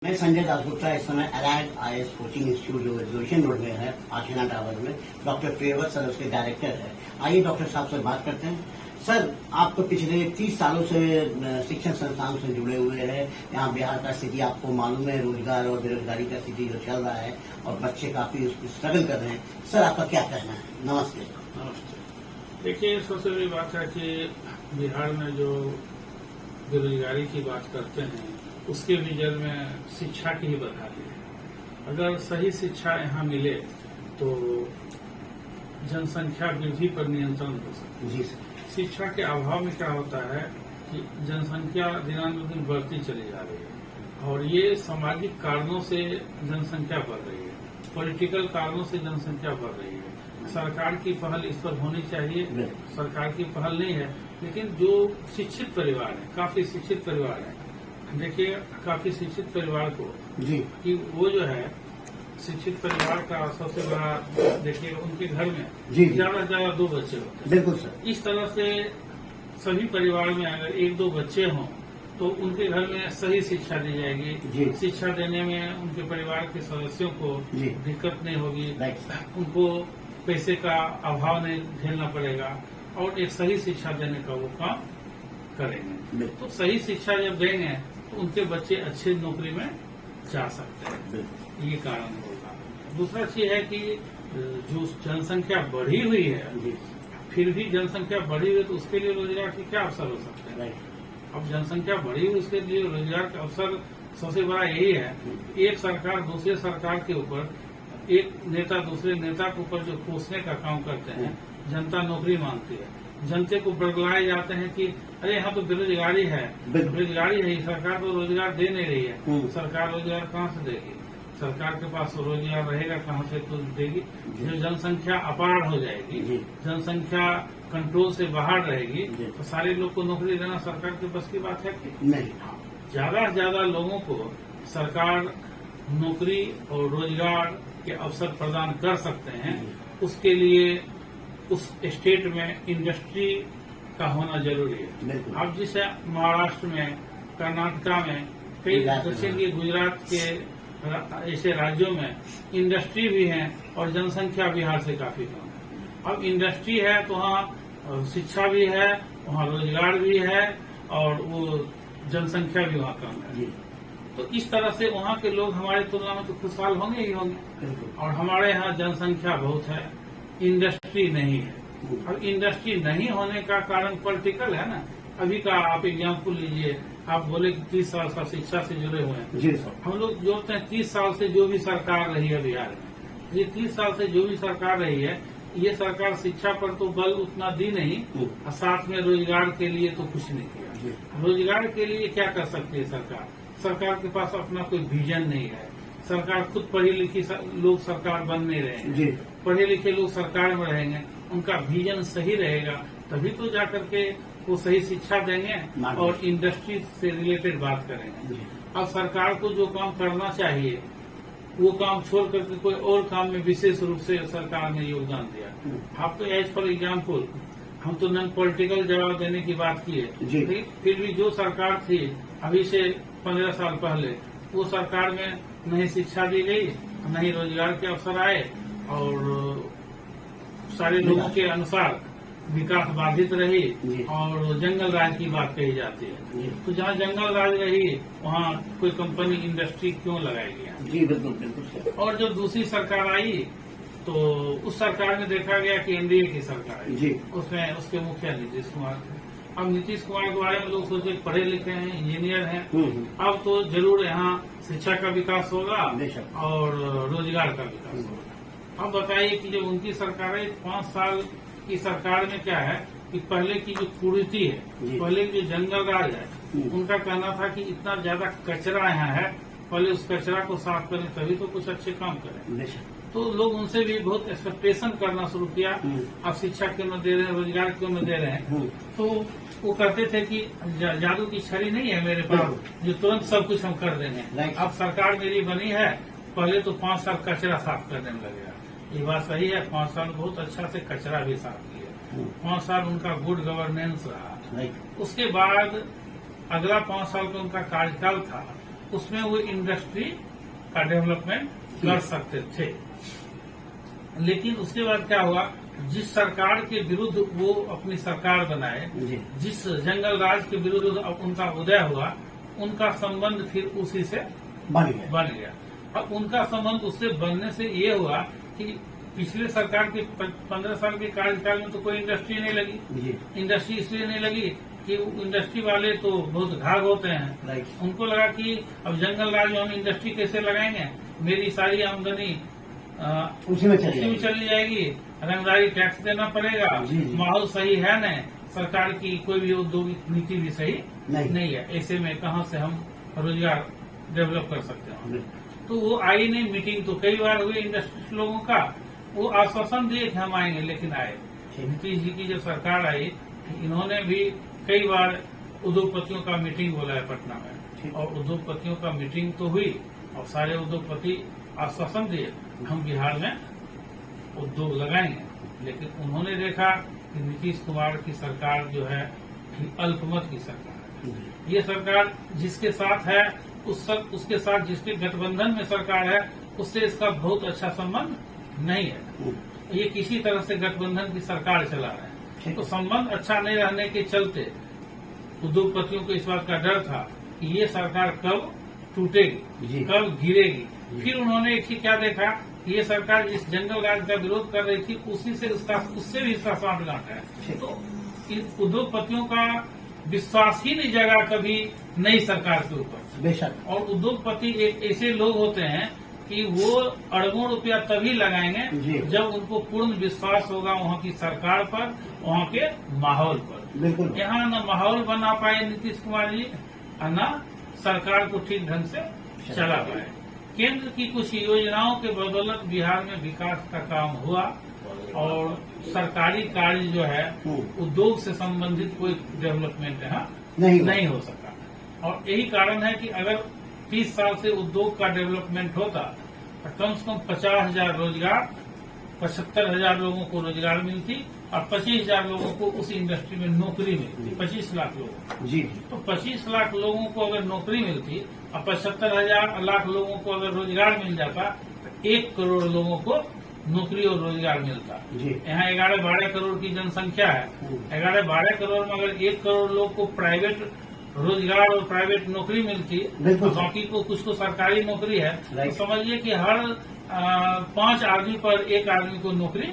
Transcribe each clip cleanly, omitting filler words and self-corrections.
मैं संजय दासगुप्ता इस समय अलाइड आईएएस कोचिंग इंस्टीट्यूट जो एग्जीबिशन रोड में है आशियाना टावर में डॉक्टर प्रियव्रत सर उसके डायरेक्टर है। आइए डॉक्टर साहब से बात करते हैं। सर, आप तो पिछले 30 सालों से शिक्षण संस्थान से जुड़े हुए हैं। यहाँ बिहार का स्थिति आपको मालूम है, रोजगार और बेरोजगारी का स्थिति जो चल रहा है और बच्चे काफी स्ट्रगल कर रहे हैं। सर, आपका क्या कहना है? नमस्ते। नमस्ते। देखिए, सबसे बड़ी बात है कि बिहार में जो बेरोजगारी की बात करते हैं उसके भी जड़ में शिक्षा की ही बदहाली है। अगर सही शिक्षा यहाँ मिले तो जनसंख्या वृद्धि पर नियंत्रण हो सकता है। जी सर। शिक्षा के अभाव में क्या होता है कि जनसंख्या दिनानुदिन बढ़ती चली जा रही है और ये सामाजिक कारणों से जनसंख्या बढ़ रही है, पॉलिटिकल कारणों से जनसंख्या बढ़ रही है। सरकार की पहल इस पर होनी चाहिए। सरकार की पहल नहीं है, लेकिन जो शिक्षित परिवार है, काफी शिक्षित परिवार है, देखिए काफी शिक्षित परिवार को जी कि वो जो है शिक्षित परिवार का सबसे बड़ा, देखिए उनके घर में ज्यादा से ज्यादा 2 बच्चे होते हैं। बिल्कुल सर। इस तरह से सभी परिवार में अगर 1-2 बच्चे हों तो उनके घर में सही शिक्षा दी जाएगी। शिक्षा देने में उनके परिवार के सदस्यों को दिक्कत नहीं होगी, उनको पैसे का अभाव नहीं झेलना पड़ेगा और एक सही शिक्षा देने का वो काम करेंगे। तो सही शिक्षा जब देंगे तो उनके बच्चे अच्छे नौकरी में जा सकते हैं, ये कारण होगा। दूसरा चीज है कि जो जनसंख्या बढ़ी हुई है, फिर भी जनसंख्या बढ़ी हुई तो उसके लिए रोजगार के क्या अवसर हो सकते हैं? अब जनसंख्या बढ़ी हुई उसके लिए रोजगार का अवसर सबसे बड़ा यही है। एक सरकार दूसरे सरकार के ऊपर, एक नेता दूसरे नेता के ऊपर जो कोसने का काम करते हैं, जनता नौकरी मांगती है, जनते को बरगलाए जाते हैं कि अरे यहाँ तो बेरोजगारी है, बेरोजगारी है, सरकार तो रोजगार दे नहीं रही है। सरकार रोजगार कहाँ से देगी? सरकार के पास रोजगार रहेगा कहाँ से तो देगी? जो जनसंख्या अपार हो जाएगी, जनसंख्या कंट्रोल से बाहर रहेगी तो सारे लोग को नौकरी देना सरकार के बस की बात है कि नहीं। ज्यादा से ज्यादा लोगों को सरकार नौकरी और रोजगार के अवसर प्रदान कर सकते हैं। उसके लिए उस स्टेट में इंडस्ट्री का होना जरूरी है। अब जैसे महाराष्ट्र में, कर्नाटका में, कई दक्षिण के गुजरात के ऐसे राज्यों में इंडस्ट्री भी है और जनसंख्या बिहार से काफी कम है। अब इंडस्ट्री है तो वहाँ शिक्षा भी है, वहाँ रोजगार भी है और वो जनसंख्या भी वहाँ कम है। तो इस तरह से वहाँ के लोग हमारी तुलना में तो खुशहाल होंगे ही होंगे। और हमारे यहाँ जनसंख्या बहुत है, इंडस्ट्री नहीं है। अब इंडस्ट्री नहीं होने का कारण पॉलिटिकल है ना। अभी का आप एग्जाम्पल लीजिए, आप बोले कि 30 साल का शिक्षा से जुड़े हुए हैं। जी सर। हम लोग जोड़ते हैं 30 साल से जो भी सरकार रही है बिहार में, ये 30 साल से जो भी सरकार रही है, ये सरकार शिक्षा पर तो बल उतना दी नहीं और साथ में रोजगार के लिए तो कुछ नहीं किया। रोजगार के लिए क्या कर सकती है सरकार? सरकार के पास अपना कोई विजन नहीं है। सरकार खुद पढ़ी लिखी लोग सरकार बन नहीं रहे हैं। पढ़े लिखे लोग सरकार में रहेंगे, उनका विजन सही रहेगा तभी तो जाकर के वो सही शिक्षा देंगे और इंडस्ट्री से रिलेटेड बात करेंगे। अब सरकार को जो काम करना चाहिए वो काम छोड़ करके कोई और काम में विशेष रूप से सरकार ने योगदान दिया। आप तो एज फॉर एग्जाम्पल, हम तो नॉन पॉलिटिकल जवाब देने की बात की है, फिर भी जो सरकार थी अभी से 15 साल पहले, वो सरकार में नहीं शिक्षा दी गई, नहीं रोजगार के अवसर आए और सारे लोगों के अनुसार विकास बाधित रही और जंगल राज की बात कही जाती है। तो जहाँ जंगल राज रही वहाँ कोई कंपनी इंडस्ट्री क्यों लगाएगी? जी बिल्कुल बिल्कुल। और जब दूसरी सरकार आई तो उस सरकार में देखा गया कि एनडीए की सरकार आई, उसमें उसके मुखिया नीतीश कुमार थे। अब नीतीश कुमार के बारे में लोग सोचे पढ़े लिखे हैं, इंजीनियर हैं, अब तो जरूर यहाँ शिक्षा का विकास होगा और रोजगार का विकास होगा। अब बताइए कि जब उनकी सरकार है, 5 साल की सरकार में क्या है कि पहले की जो कुरीति है, पहले की जो जंगल राज है, उनका कहना था कि इतना ज्यादा कचरा यहाँ है, पहले उस कचरा को साफ करें तभी तो कुछ अच्छे काम करें। तो लोग उनसे भी बहुत एक्सपेक्टेशन करना शुरू किया। अब शिक्षा क्यों न दे रहे हैं, रोजगार क्यों न दे रहे हैं? तो वो कहते थे कि जादू की छड़ी नहीं है मेरे पास जो तुरंत सब कुछ हम कर देंगे। अब सरकार मेरी बनी है, पहले तो 5 साल कचरा साफ करने में लगेगा। ये बात सही है, 5 साल बहुत अच्छा से कचरा भी साफ किया, 5 साल उनका गुड गवर्नेंस रहा। उसके बाद अगला 5 साल का उनका कार्यकाल था उसमें वो इंडस्ट्री का डेवलपमेंट कर सकते थे। लेकिन उसके बाद क्या हुआ, जिस सरकार के विरुद्ध वो अपनी सरकार बनाए, जिस जंगल राज के विरुद्ध उनका उदय हुआ, उनका संबंध फिर उसी से बन गया। अब उनका संबंध उससे बनने से ये हुआ कि पिछले सरकार के 15 साल के कार्यकाल में तो कोई इंडस्ट्री नहीं लगी। इंडस्ट्री इसलिए नहीं लगी कि इंडस्ट्री वाले तो बहुत घाघ होते हैं। उनको लगा कि अब जंगल राज में हम इंडस्ट्री कैसे लगाएंगे, मेरी सारी आमदनी उसी में चली जाएगी, रंगदारी टैक्स देना पड़ेगा, माहौल सही है नहीं, सरकार की कोई भी औद्योगिक नीति भी सही नहीं है, ऐसे में कहां से हम रोजगार डेवलप कर सकते हैं। तो वो आई नहीं मीटिंग, तो कई बार हुई इंडस्ट्री लोगों का, वो आश्वासन दिए कि हम आएंगे, लेकिन आए। नीतीश जी की जब सरकार आई, इन्होंने भी कई बार उद्योगपतियों का मीटिंग बुलाया पटना में, और उद्योगपतियों का मीटिंग तो हुई और सारे उद्योगपति आश्वासन दिए हम बिहार में उद्योग लगाएंगे। लेकिन उन्होंने देखा कि नीतीश कुमार की सरकार जो है अल्पमत की सरकार है। ये सरकार जिसके साथ है उसके साथ जिसके गठबंधन में सरकार है उससे इसका बहुत अच्छा संबंध नहीं है। ये किसी तरह से गठबंधन की सरकार चला रहा है, तो संबंध अच्छा नहीं रहने के चलते उद्योगपतियों को इस बात का डर था कि ये सरकार कब टूटेगी, कब गिरेगी। फिर उन्होंने एक ही क्या देखा, ये सरकार जिस जंगल राज का विरोध कर रही थी उससे भी इसका सांठगांठ है। तो उद्योगपतियों का विश्वास ही नहीं जगा कभी नई सरकार के ऊपर, बेशक। और उद्योगपति एक ऐसे लोग होते हैं कि वो अरबों रुपया तभी लगाएंगे जब उनको पूर्ण विश्वास होगा वहाँ की सरकार पर, वहाँ के माहौल पर। बिल्कुल। यहाँ न माहौल बना पाए नीतीश कुमार जी, न सरकार को ठीक ढंग से चला पाए। केंद्र की कुछ योजनाओं के बदौलत बिहार में विकास का काम हुआ, और सरकारी कार्य जो है उद्योग से संबंधित कोई डेवलपमेंट यहाँ नहीं हो सका। और यही कारण है कि अगर 30 साल से उद्योग का डेवलपमेंट होता तो कम से कम 50,000 रोजगार, 75,000 लोगों को रोजगार मिलती और 25,000 लोगों को उस इंडस्ट्री में नौकरी मिलती। 25 लाख लोगों जी। तो 25 लाख लोगों को अगर नौकरी मिलती और 75,000 लाख लोगों को अगर रोजगार मिल जाता तो 1 करोड़ लोगों को नौकरी और रोजगार मिलता। यहाँ 11-12 करोड़ की जनसंख्या है, 11-12 करोड़ में अगर 1 करोड़ लोग को प्राइवेट रोजगार और प्राइवेट नौकरी मिलती, बाकी को कुछ तो सरकारी नौकरी है, तो समझिए कि हर 5 आदमी पर 1 आदमी को नौकरी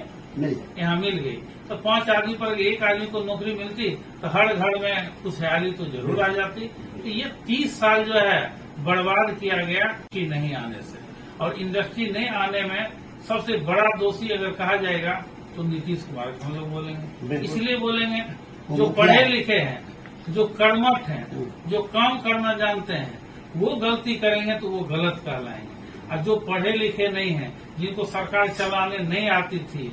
यहाँ मिल गई। तो 5 आदमी पर 1 आदमी को नौकरी मिलती तो हर घर में खुशहाली तो जरूर आ जाती। तो ये 30 साल जो है बर्बाद किया गया कि नहीं आने से। और इंडस्ट्री नहीं आने में सबसे बड़ा दोषी अगर कहा जाएगा तो नीतीश कुमार हम लोग बोलेंगे। इसलिए बोलेंगे जो पढ़े लिखे हैं, जो कर्मठ हैं, जो काम करना जानते हैं, वो गलती करेंगे तो वो गलत कहलाएंगे। और जो पढ़े लिखे नहीं हैं, जिनको सरकार चलाने नहीं आती थी,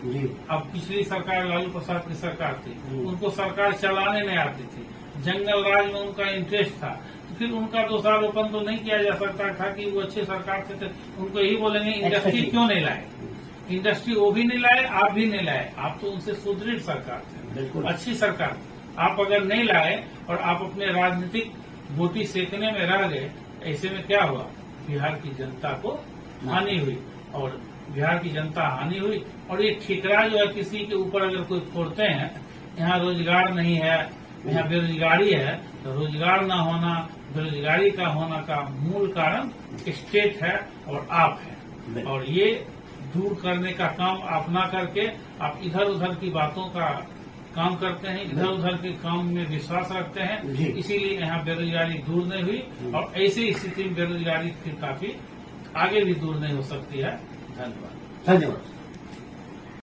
अब पिछली सरकार लालू प्रसाद की सरकार थी, उनको सरकार चलाने नहीं आती थी, जंगल राज में उनका इंटरेस्ट था, तो फिर उनका दोषारोपण तो नहीं किया जा सकता था कि वो अच्छे सरकार थे। उनको यही बोलेंगे इंडस्ट्री क्यों नहीं लाए, इंडस्ट्री वो भी नहीं लाए, आप भी नहीं लाए, आप तो उनसे सुदृढ़ सरकार थे, अच्छी सरकार। आप अगर नहीं लाए और आप अपने राजनीतिक बोटी सेकने में रह गए, ऐसे में क्या हुआ, बिहार की जनता को हानि हुई, और बिहार की जनता हानि हुई। और ये ठिकरा जो है किसी के ऊपर अगर कोई फोड़ते हैं, यहाँ रोजगार नहीं है, यहाँ बेरोजगारी है, तो रोजगार न होना, बेरोजगारी का होना का मूल कारण स्टेट है और आप है। और ये दूर करने का काम आप ना करके आप इधर उधर की बातों का काम करते हैं, इधर उधर के काम में विश्वास रखते हैं, इसीलिए यहाँ बेरोजगारी दूर नहीं हुई। और ऐसी स्थिति में बेरोजगारी फिर काफी आगे भी दूर नहीं हो सकती है। धन्यवाद।